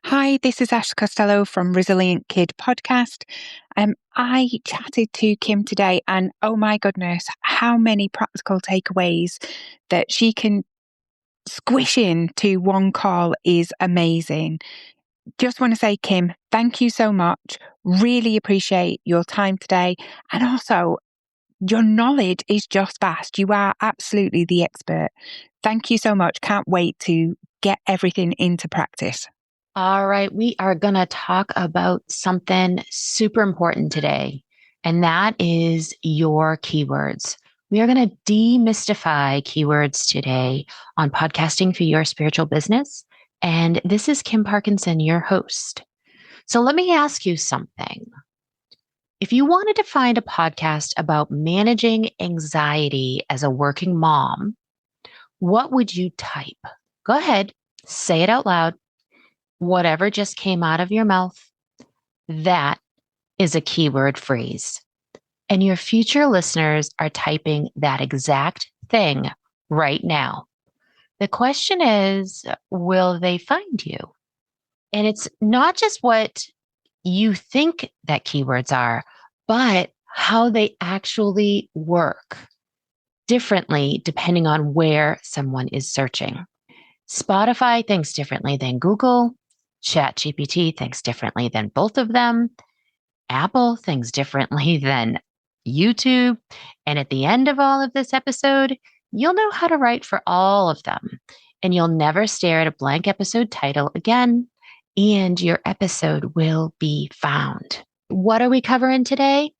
Hi, this is Ash Costello from Resilient Kid podcast. I chatted to Kim today, and oh my goodness, how many practical takeaways that she can squish into one call is amazing. Just want to say, Kim, thank you so much. Really appreciate your time today. And also, your knowledge is just vast. You are absolutely the expert. Thank you so much. Can't wait to get everything into practice. All right, we are going to talk about something super important today, and that is your keywords. We are going to demystify keywords today on podcasting for your spiritual business. And this is Kim Parkinson, your host. So let me ask you something. If you wanted to find a podcast about managing anxiety as a working mom, what would you type? Go ahead, say it out loud. Whatever just came out of your mouth, that is a keyword phrase. And your future listeners are typing that exact thing right now. The question is, will they find you? And it's not just what you think that keywords are, but how they actually work differently depending on where someone is searching. Spotify thinks differently than Google. ChatGPT thinks differently than both of them. Apple thinks differently than YouTube. And at the end of all of this episode, you'll know how to write for all of them. And you'll never stare at a blank episode title again. And your episode will be found. What are we covering today?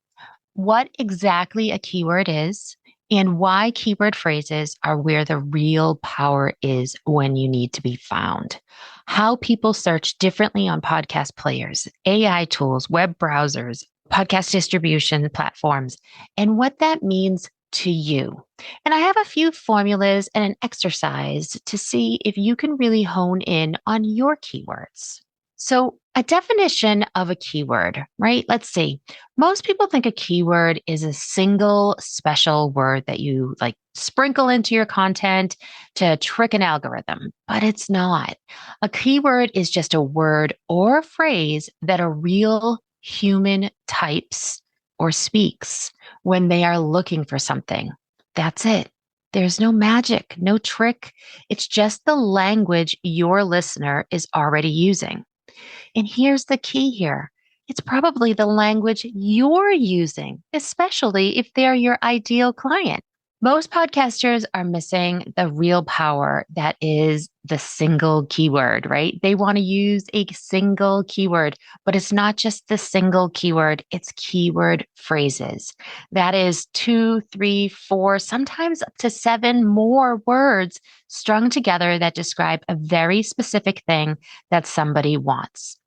What exactly a keyword is, and why keyword phrases are where the real power is when you need to be found. How people search differently on podcast players, AI tools, web browsers, podcast distribution platforms, and what that means to you. And I have a few formulas and an exercise to see if you can really hone in on your keywords. So, a definition of a keyword, right? Let's see. Most people think a keyword is a single special word that you like sprinkle into your content to trick an algorithm, but it's not. A keyword is just a word or a phrase that a real human types or speaks when they are looking for something. That's it. There's no magic, no trick. It's just the language your listener is already using. And here's the key here. It's probably the language you're using, especially if they're your ideal client. Most podcasters are missing the real power that is the single keyword, right? They want to use a single keyword, but it's not just the single keyword, it's keyword phrases. That is 2, 3, 4, sometimes up to 7 more words strung together that describe a very specific thing that somebody wants.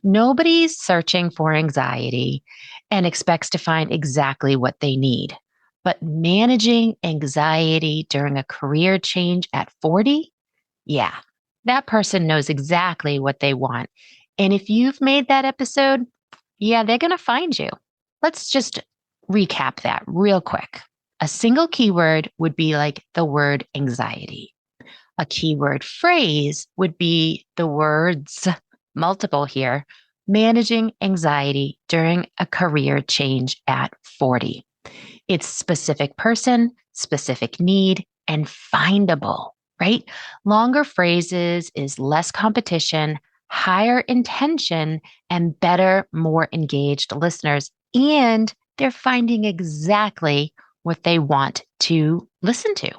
Nobody's searching for anxiety and expects to find exactly what they need. But managing anxiety during a career change at 40, yeah, that person knows exactly what they want. And if you've made that episode, yeah, they're going to find you. Let's just recap that real quick. A single keyword would be like the word anxiety. A keyword phrase would be the words, multiple here, managing anxiety during a career change at 40. It's specific person, specific need, and findable, right? Longer phrases is less competition, higher intention, and better, more engaged listeners. And they're finding exactly what they want to listen to.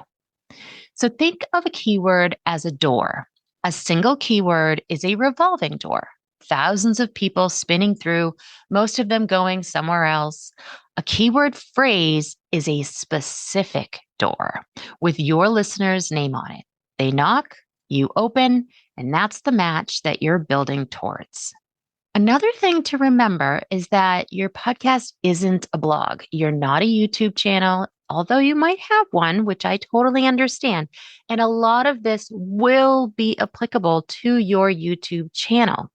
So think of a keyword as a door. A single keyword is a revolving door. Thousands of people spinning through, most of them going somewhere else. A keyword phrase is a specific door with your listener's name on it. They knock, you open, and that's the match that you're building towards. Another thing to remember is that your podcast isn't a blog. You're not a YouTube channel, although you might have one, which I totally understand. And a lot of this will be applicable to your YouTube channel.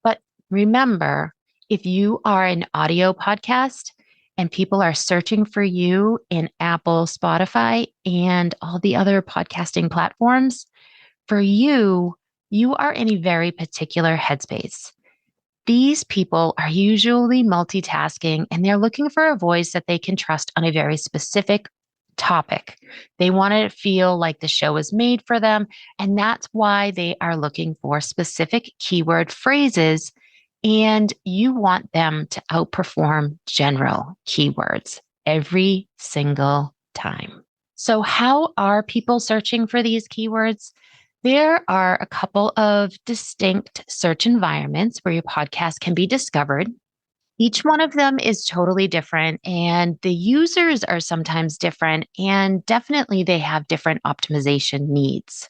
But remember, if you are an audio podcast and people are searching for you in Apple, Spotify, and all the other podcasting platforms, for you, you are in a very particular headspace. These people are usually multitasking and they're looking for a voice that they can trust on a very specific topic. They want to feel like the show is made for them. And that's why they are looking for specific keyword phrases. And you want them to outperform general keywords every single time. So, how are people searching for these keywords? There are a couple of distinct search environments where your podcast can be discovered. Each one of them is totally different, and the users are sometimes different, and definitely they have different optimization needs.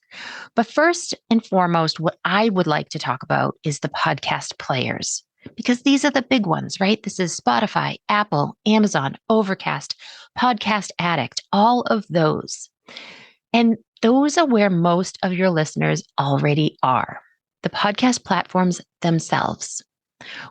But first and foremost, what I would like to talk about is the podcast players, because these are the big ones, right? This is Spotify, Apple, Amazon, Overcast, Podcast Addict, all of those. And those are where most of your listeners already are, the podcast platforms themselves.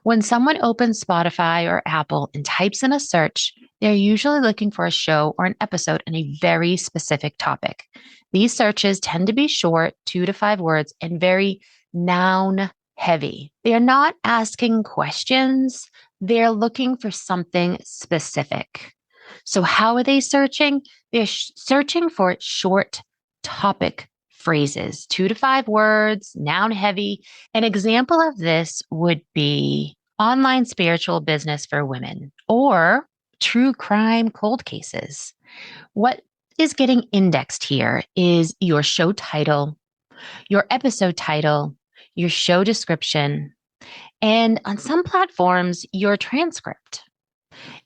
When someone opens Spotify or Apple and types in a search, they're usually looking for a show or an episode in a very specific topic. These searches tend to be short, 2 to 5 words, and very noun heavy. They are not asking questions, they're looking for something specific. So, how are they searching? They're searching for short topic phrases, 2 to 5 words, noun heavy. An example of this would be online spiritual business for women or true crime cold cases. What is getting indexed here is your show title, your episode title, your show description, and on some platforms, your transcript.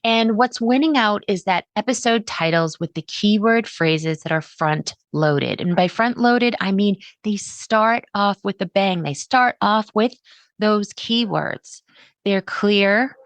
And what's winning out is that episode titles with the keyword phrases that are front loaded. And by front loaded, I mean they start off with a bang. They start off with those keywords. They're clear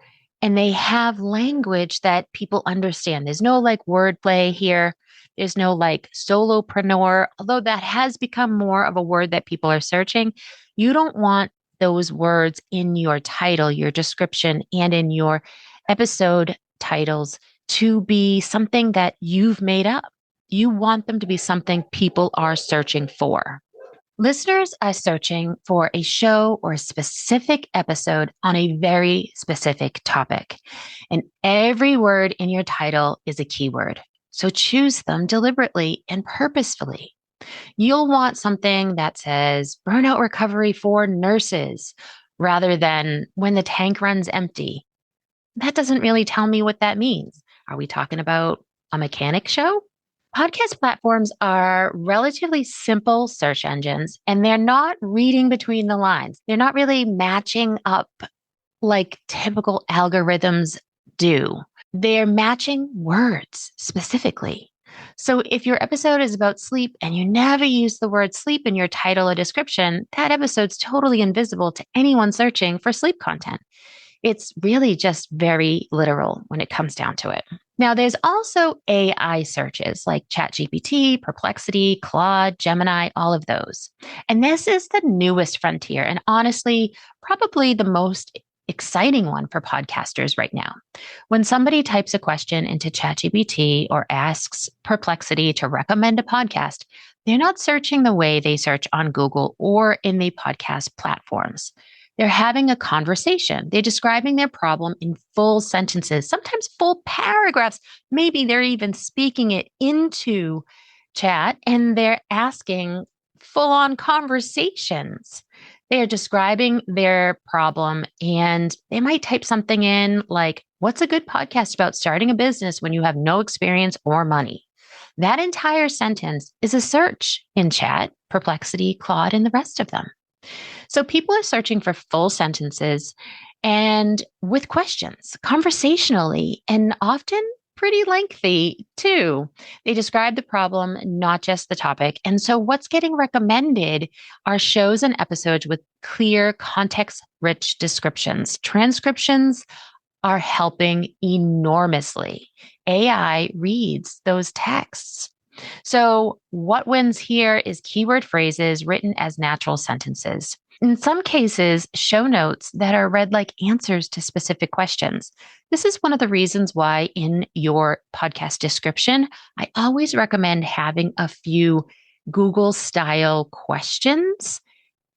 and they have language that people understand. There's no like wordplay here. There's no like solopreneur, although that has become more of a word that people are searching. You don't want those words in your title, your description, and in your episode titles to be something that you've made up. You want them to be something people are searching for. Listeners are searching for a show or a specific episode on a very specific topic. And every word in your title is a keyword. So choose them deliberately and purposefully. You'll want something that says burnout recovery for nurses rather than when the tank runs empty. That doesn't really tell me what that means. Are we talking about a mechanic show? Podcast platforms are relatively simple search engines, and they're not reading between the lines. They're not really matching up like typical algorithms do. They're matching words specifically. So if your episode is about sleep and you never use the word sleep in your title or description, that episode's totally invisible to anyone searching for sleep content. It's really just very literal when it comes down to it. Now, there's also AI searches like ChatGPT, Perplexity, Claude, Gemini, all of those. And this is the newest frontier, and honestly, probably the most exciting one for podcasters right now. When somebody types a question into ChatGPT or asks Perplexity to recommend a podcast, they're not searching the way they search on Google or in the podcast platforms. They're having a conversation. They're describing their problem in full sentences, sometimes full paragraphs. Maybe they're even speaking it into chat and they're asking full on conversations. They are describing their problem and they might type something in like, what's a good podcast about starting a business when you have no experience or money? That entire sentence is a search in chat, Perplexity, Claude, and the rest of them. So people are searching for full sentences and with questions conversationally and often pretty lengthy too. They describe the problem, not just the topic. And so what's getting recommended are shows and episodes with clear context rich descriptions. Transcriptions are helping enormously. AI reads those texts. So, what wins here is keyword phrases written as natural sentences. In some cases, show notes that are read like answers to specific questions. This is one of the reasons why in your podcast description, I always recommend having a few Google style questions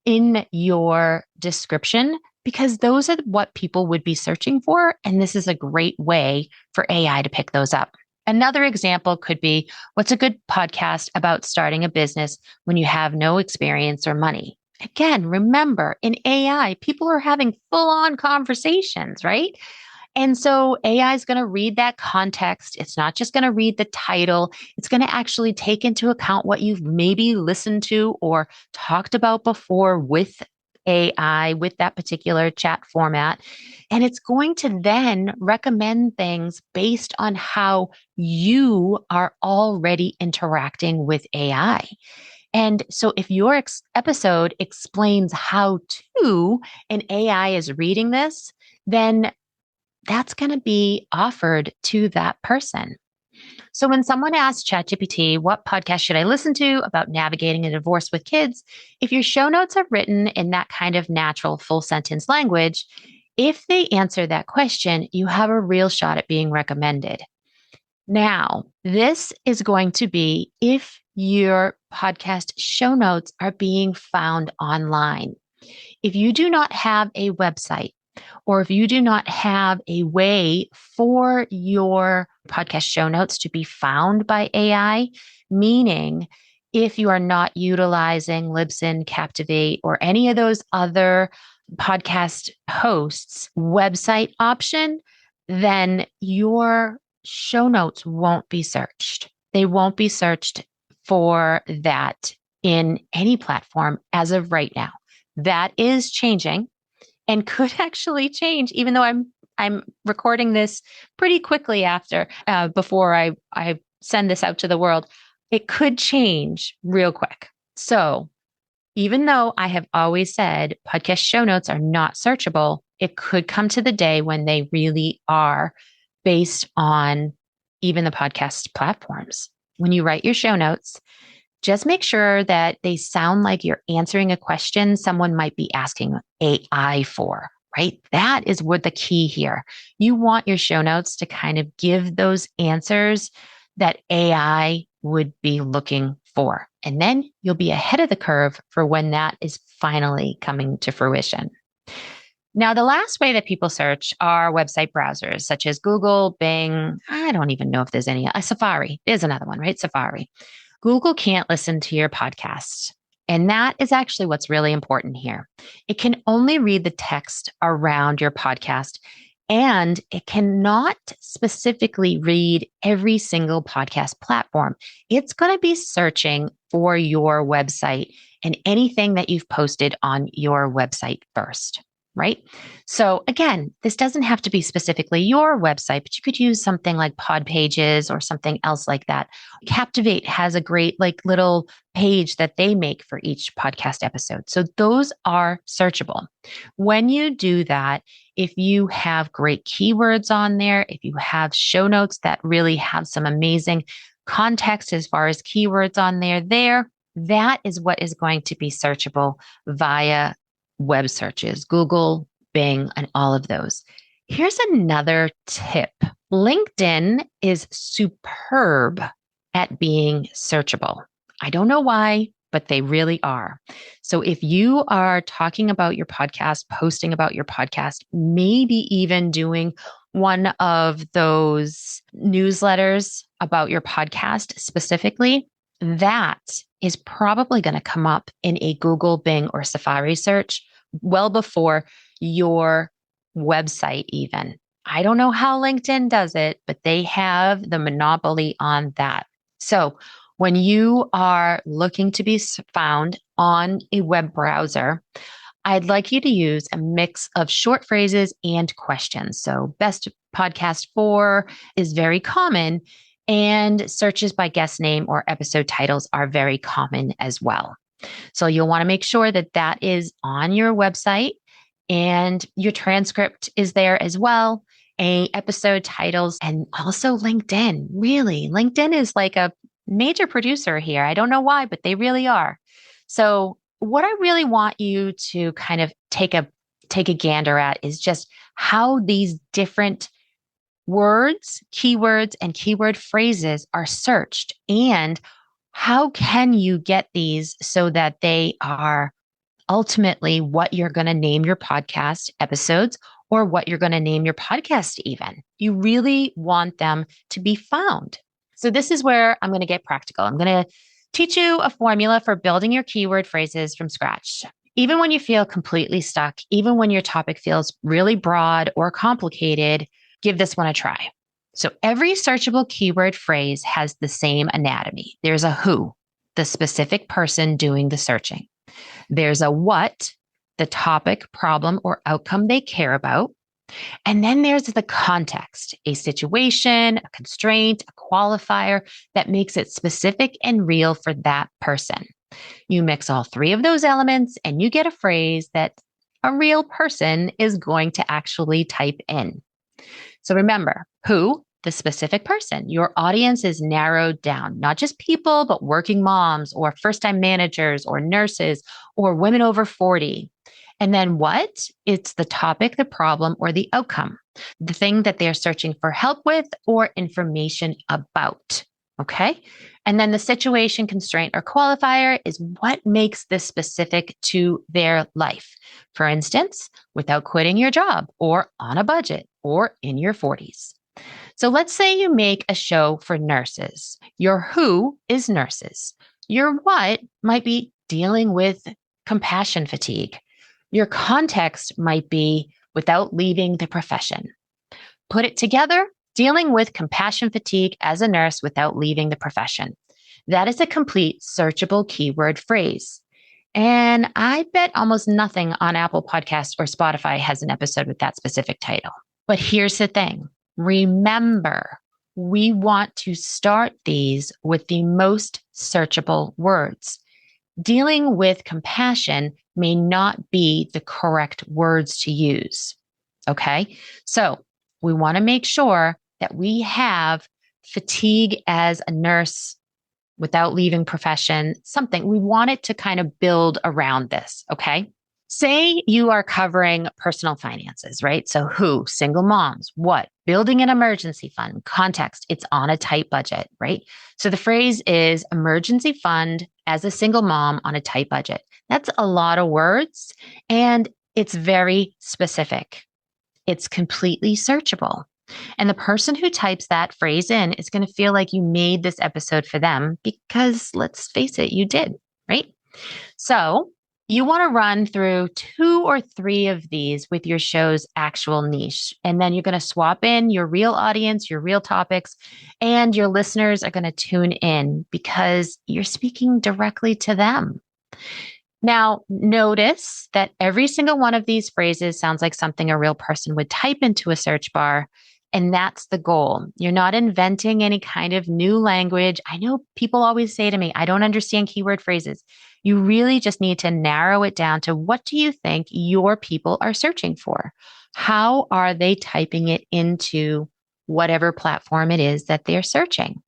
in your description because those are what people would be searching for. And this is a great way for AI to pick those up. Another example could be, what's a good podcast about starting a business when you have no experience or money? Again, remember in AI, people are having full on conversations, right? And so AI is going to read that context. It's not just going to read the title. It's going to actually take into account what you've maybe listened to or talked about before with AI, with that particular chat format. And it's going to then recommend things based on how you are already interacting with AI. And so if your episode explains how to, and AI is reading this, then that's going to be offered to that person. So when someone asks ChatGPT, what podcast should I listen to about navigating a divorce with kids? If your show notes are written in that kind of natural full sentence language, if they answer that question, you have a real shot at being recommended. Now, this is going to be if your podcast show notes are being found online. If you do not have a website, or if you do not have a way for your podcast show notes to be found by AI, meaning if you are not utilizing Libsyn, Captivate, or any of those other podcast hosts' website option, then your show notes won't be searched. They won't be searched for that in any platform as of right now. That is changing and could actually change, even though I'm recording this pretty quickly after before I send this out to the world. It could change real quick. So even though I have always said podcast show notes are not searchable, it could come to the day when they really are based on even the podcast platforms. When you write your show notes, just make sure that they sound like you're answering a question someone might be asking AI for, right? That is what the key here. You want your show notes to kind of give those answers that AI would be looking for. And then you'll be ahead of the curve for when that is finally coming to fruition. Now, the last way that people search are website browsers such as Google, Bing. I don't even know if there's any, Safari. There's another one, right? Safari. Google can't listen to your podcasts. And that is actually what's really important here. It can only read the text around your podcast, and it cannot specifically read every single podcast platform. It's going to be searching for your website and anything that you've posted on your website first. Right? So again, this doesn't have to be specifically your website, but you could use something like Pod Pages or something else like that. Captivate has a great little page that they make for each podcast episode. So those are searchable. When you do that, if you have great keywords on there, if you have show notes that really have some amazing context as far as keywords on there, that is what is going to be searchable via web searches, Google, Bing, and all of those. Here's another tip. LinkedIn is superb at being searchable. I don't know why, but they really are. So if you are talking about your podcast, posting about your podcast, maybe even doing one of those newsletters about your podcast specifically, that is probably going to come up in a Google, Bing, or Safari search well before your website even. I don't know how LinkedIn does it, but they have the monopoly on that. So when you are looking to be found on a web browser, I'd like you to use a mix of short phrases and questions. So best podcast for is very common, and searches by guest name or episode titles are very common as well. So you'll want to make sure that that is on your website, and your transcript is there as well, episode titles, and also LinkedIn. Really, LinkedIn is like a major producer here. I don't know why, but they really are. So what I really want you to kind of take a gander at is just how these different words, keywords, and keyword phrases are searched, and how can you get these so that they are ultimately what you're going to name your podcast episodes or what you're going to name your podcast even. You really want them to be found. So this is where I'm going to get practical. I'm going to teach you a formula for building your keyword phrases from scratch. Even when you feel completely stuck, even when your topic feels really broad or complicated, give this one a try. So every searchable keyword phrase has the same anatomy. There's a who, the specific person doing the searching. There's a what, the topic, problem, or outcome they care about. And then there's the context, a situation, a constraint, a qualifier that makes it specific and real for that person. You mix all three of those elements and you get a phrase that a real person is going to actually type in. So remember, who? The specific person. Your audience is narrowed down, not just people, but working moms or first-time managers or nurses or women over 40. And then what? It's the topic, the problem, or the outcome, the thing that they're searching for help with or information about. Okay. And then the situation, constraint, or qualifier is what makes this specific to their life. For instance, without quitting your job or on a budget or in your 40s. So let's say you make a show for nurses. Your who is nurses. Your what might be dealing with compassion fatigue. Your context might be without leaving the profession. Put it together, dealing with compassion fatigue as a nurse without leaving the profession. That is a complete searchable keyword phrase. And I bet almost nothing on Apple Podcasts or Spotify has an episode with that specific title. But here's the thing. Remember, we want to start these with the most searchable words. Dealing with compassion may not be the correct words to use. Okay. So we want to make sure that we have fatigue as a nurse without leaving profession, something we want it to kind of build around this. Okay. Say you are covering personal finances, right? So who, single moms, what, building an emergency fund, context, it's on a tight budget, right? So the phrase is emergency fund as a single mom on a tight budget. That's a lot of words and it's very specific. It's completely searchable. And the person who types that phrase in is going to feel like you made this episode for them because let's face it, you did, right? So you want to run through 2 or 3 of these with your show's actual niche. And then you're going to swap in your real audience, your real topics, and your listeners are going to tune in because you're speaking directly to them. Now, notice that every single one of these phrases sounds like something a real person would type into a search bar. And that's the goal. You're not inventing any kind of new language. I know people always say to me, I don't understand keyword phrases. You really just need to narrow it down to what do you think your people are searching for? How are they typing it into whatever platform it is that they're searching?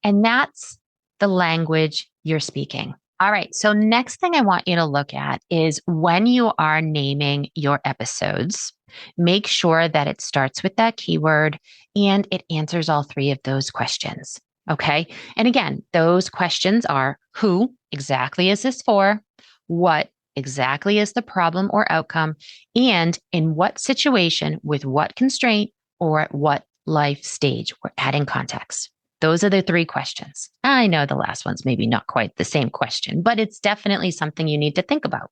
And that's the language you're speaking. All right. So next thing I want you to look at is when you are naming your episodes, make sure that it starts with that keyword and it answers all 3 of those questions. Okay. And again, those questions are who exactly is this for? What exactly is the problem or outcome? And in what situation, with what constraint, or at what life stage? We're adding context. Those are the 3 questions. I know the last one's maybe not quite the same question, but it's definitely something you need to think about.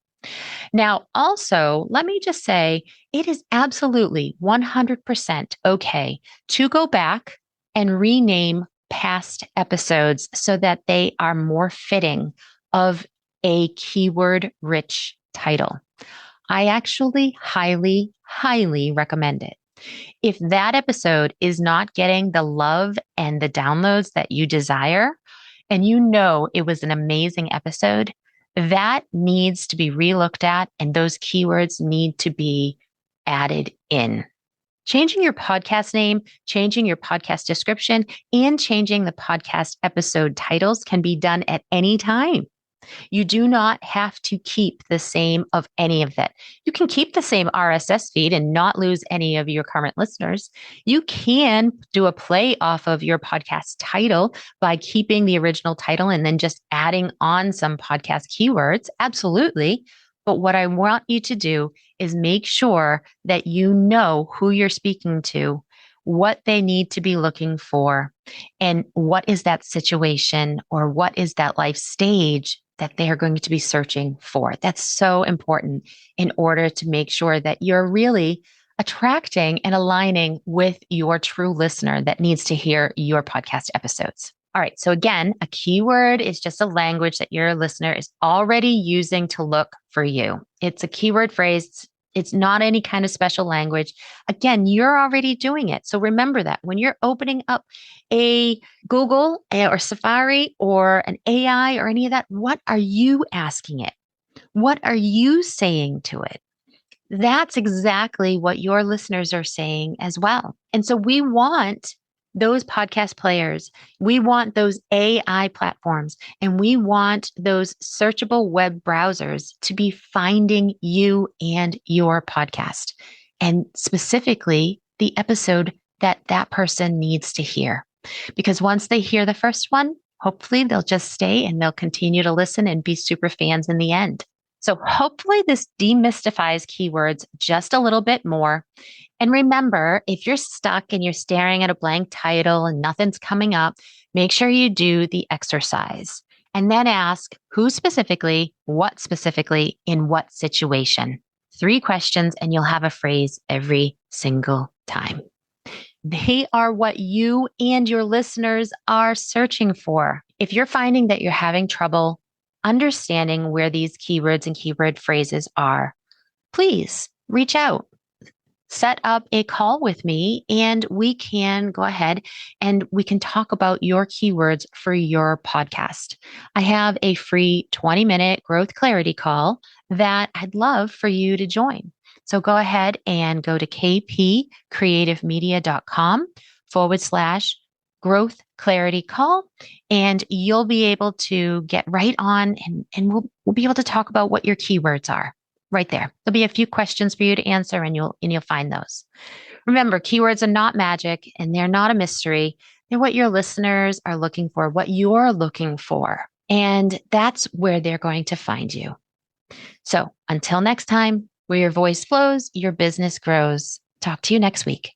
Now, also, let me just say it is absolutely 100% okay to go back and rename past episodes so that they are more fitting of a keyword rich title. I actually highly, highly recommend it. If that episode is not getting the love and the downloads that you desire, and you know it was an amazing episode, that needs to be relooked at and those keywords need to be added in. Changing your podcast name, changing your podcast description, and changing the podcast episode titles can be done at any time. You do not have to keep the same of any of that. You can keep the same RSS feed and not lose any of your current listeners. You can do a play off of your podcast title by keeping the original title and then just adding on some podcast keywords. Absolutely. But what I want you to do is make sure that you know who you're speaking to, what they need to be looking for, and what is that situation or what is that life stage that they are going to be searching for. That's so important in order to make sure that you're really attracting and aligning with your true listener that needs to hear your podcast episodes. All right. So again, a keyword is just a language that your listener is already using to look for you. It's a keyword phrase. It's not any kind of special language. Again, you're already doing it. So remember that when you're opening up a Google or Safari or an AI or any of that, what are you asking it? What are you saying to it? That's exactly what your listeners are saying as well. And so we want those podcast players, we want those AI platforms, and we want those searchable web browsers to be finding you and your podcast, and specifically the episode that that person needs to hear. Because once they hear the first one, hopefully they'll just stay and they'll continue to listen and be super fans in the end. So hopefully this demystifies keywords just a little bit more. And remember, if you're stuck and you're staring at a blank title and nothing's coming up, make sure you do the exercise and then ask who specifically, what specifically, in what situation. 3 questions and you'll have a phrase every single time. They are what you and your listeners are searching for. If you're finding that you're having trouble understanding where these keywords and keyword phrases are, please reach out. Set up a call with me and we can go ahead and we can talk about your keywords for your podcast. I have a free 20-minute growth clarity call that I'd love for you to join. So go ahead and go to kpcreativmedia.com/growth clarity call, and you'll be able to get right on and we'll be able to talk about what your keywords are. Right there. There'll be a few questions for you to answer and you'll find those. Remember, keywords are not magic and they're not a mystery. They're what your listeners are looking for, what you're looking for. And that's where they're going to find you. So until next time, where your voice flows, your business grows. Talk to you next week.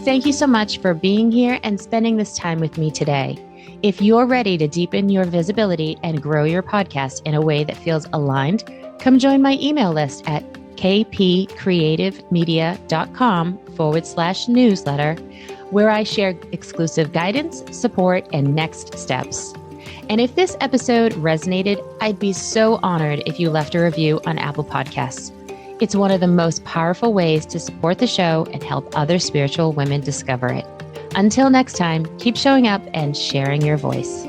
Thank you so much for being here and spending this time with me today. If you're ready to deepen your visibility and grow your podcast in a way that feels aligned, come join my email list at kpcreativmedia.com/newsletter, where I share exclusive guidance, support, and next steps. And if this episode resonated, I'd be so honored if you left a review on Apple Podcasts. It's one of the most powerful ways to support the show and help other spiritual women discover it. Until next time, keep showing up and sharing your voice.